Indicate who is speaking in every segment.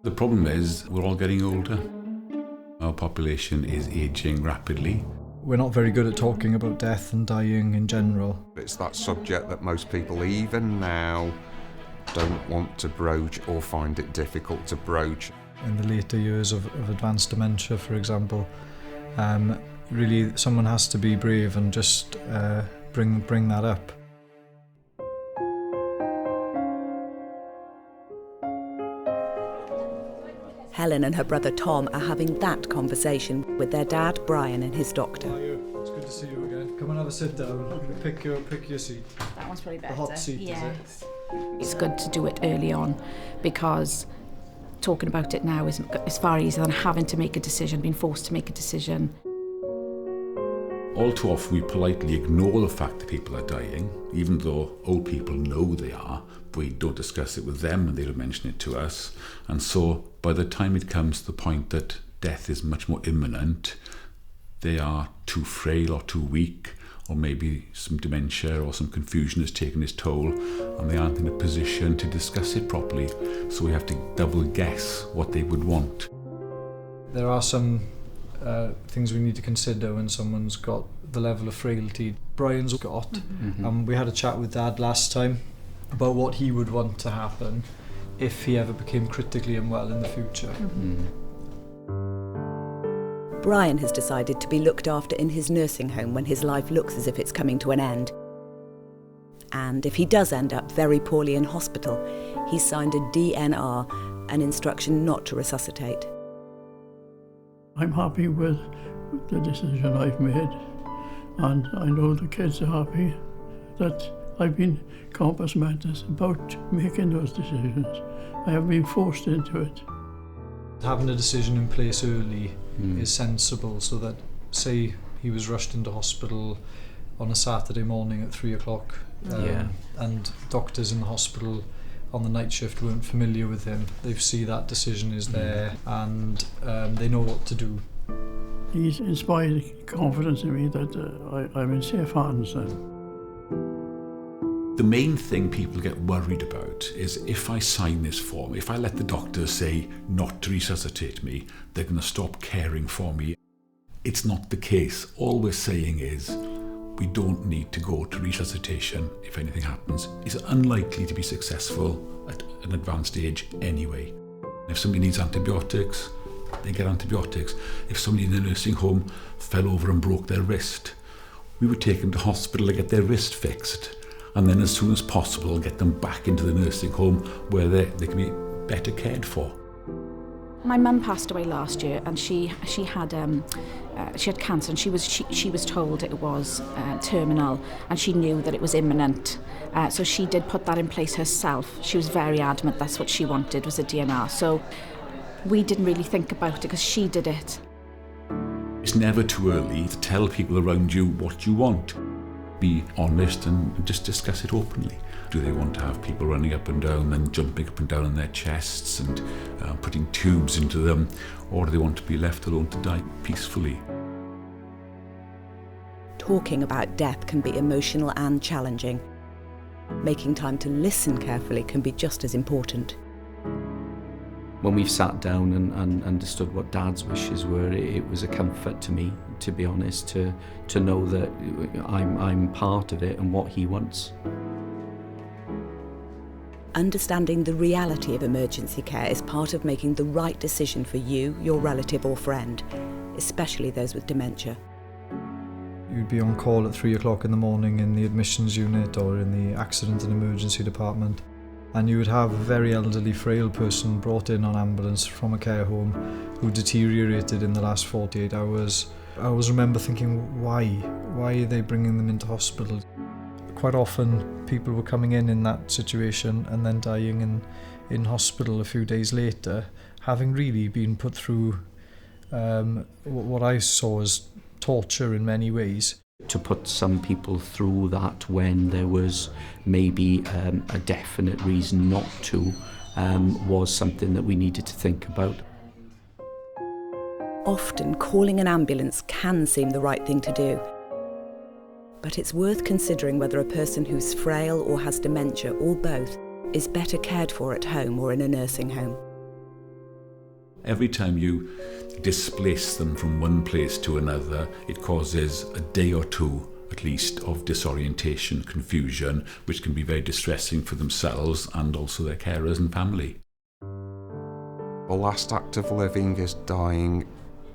Speaker 1: The problem is we're all getting older. Our population is ageing rapidly.
Speaker 2: We're not very good at talking about death and dying in general.
Speaker 3: It's that subject that most people, even now, don't want to broach or find it difficult to broach.
Speaker 2: In the later years of advanced dementia, for example, really someone has to be brave and just bring that up.
Speaker 4: Helen and her brother Tom are having that conversation with their dad Brian and his doctor.
Speaker 2: How are you? It's good to see you again. Come and have a sit down. Pick your seat.
Speaker 5: That one's probably better.
Speaker 2: The hot seat,
Speaker 5: yes.
Speaker 2: Is it?
Speaker 5: It's good to do it early on, because talking about it now is far easier than having to make a decision, being forced to make a decision.
Speaker 1: All too often we politely ignore the fact that people are dying, even though old people know they are, but we don't discuss it with them and they don't mention it to us. And so by the time it comes to the point that death is much more imminent, they are too frail or too weak, or maybe some dementia or some confusion has taken its toll, and they aren't in a position to discuss it properly. So we have to double guess what they would want.
Speaker 2: There are some things we need to consider when someone's got the level of frailty Brian's got. Mm-hmm. We had a chat with Dad last time about what he would want to happen if he ever became critically unwell in the future.
Speaker 5: Mm-hmm.
Speaker 4: Brian has decided to be looked after in his nursing home when his life looks as if it's coming to an end. And if he does end up very poorly in hospital, he's signed a DNR, an instruction not to resuscitate.
Speaker 6: I'm happy with the decision I've made, and I know the kids are happy that I've been compos mentis about making those decisions. I haven't been forced into it.
Speaker 2: Having a decision in place early is sensible, so that, say he was rushed into hospital on a Saturday morning at 3 o'clock and doctors in the hospital on the night shift weren't familiar with him, they see that decision is there and they know what to do.
Speaker 6: He's inspired confidence in me that I'm in safe hands then.
Speaker 1: The main thing people get worried about is if I sign this form, if I let the doctor say not to resuscitate me, they're going to stop caring for me. It's not the case. All we're saying is we don't need to go to resuscitation if anything happens. It's unlikely to be successful at an advanced age anyway. If somebody needs antibiotics, they get antibiotics. If somebody in a nursing home fell over and broke their wrist, we would take them to hospital to get their wrist fixed, and then as soon as possible get them back into the nursing home where they can be better cared for.
Speaker 5: My mum passed away last year, and she had cancer, and she was told it was terminal, and she knew that it was imminent. So she did put that in place herself. She was very adamant that's what she wanted, was a DNR. So we didn't really think about it because she did it.
Speaker 1: It's never too early to tell people around you what you want. Be honest and just discuss it openly. Do they want to have people running up and down and jumping up and down on their chests and putting tubes into them, or do they want to be left alone to die peacefully?
Speaker 4: Talking about death can be emotional and challenging. Making time to listen carefully can be just as important.
Speaker 7: When we've sat down and understood what Dad's wishes were, it was a comfort to me, to be honest, to know that I'm part of it and what he wants.
Speaker 4: Understanding the reality of emergency care is part of making the right decision for you, your relative or friend, especially those with dementia.
Speaker 2: You'd be on call at 3 o'clock in the morning in the admissions unit or in the accident and emergency department, and you would have a very elderly, frail person brought in on ambulance from a care home who deteriorated in the last 48 hours. I always remember thinking, why? Why are they bringing them into hospital? Quite often people were coming in that situation and then dying in hospital a few days later, having really been put through what I saw as torture in many ways.
Speaker 7: To put some people through that when there was maybe a definite reason not to was something that we needed to think about.
Speaker 4: Often calling an ambulance can seem the right thing to do. But it's worth considering whether a person who's frail or has dementia or both is better cared for at home or in a nursing home.
Speaker 1: Every time you displace them from one place to another, it causes a day or two at least of disorientation, confusion, which can be very distressing for themselves and also their carers and family.
Speaker 3: The last act of living is dying.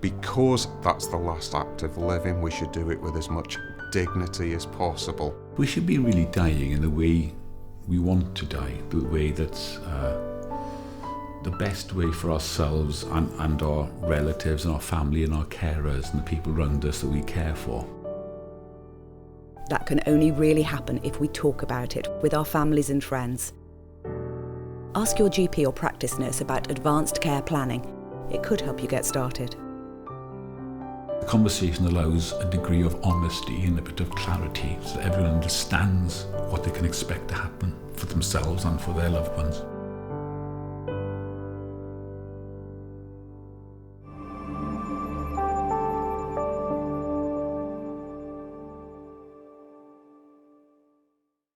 Speaker 3: Because that's the last act of living, we should do it with as much dignity as possible.
Speaker 1: We should be really dying in the way we want to die, the way that's the best way for ourselves and our relatives and our family and our carers and the people around us that we care for.
Speaker 4: That can only really happen if we talk about it with our families and friends. Ask your GP or practice nurse about advanced care planning. It could help you get started.
Speaker 1: The conversation allows a degree of honesty and a bit of clarity so that everyone understands what they can expect to happen for themselves and for their loved ones.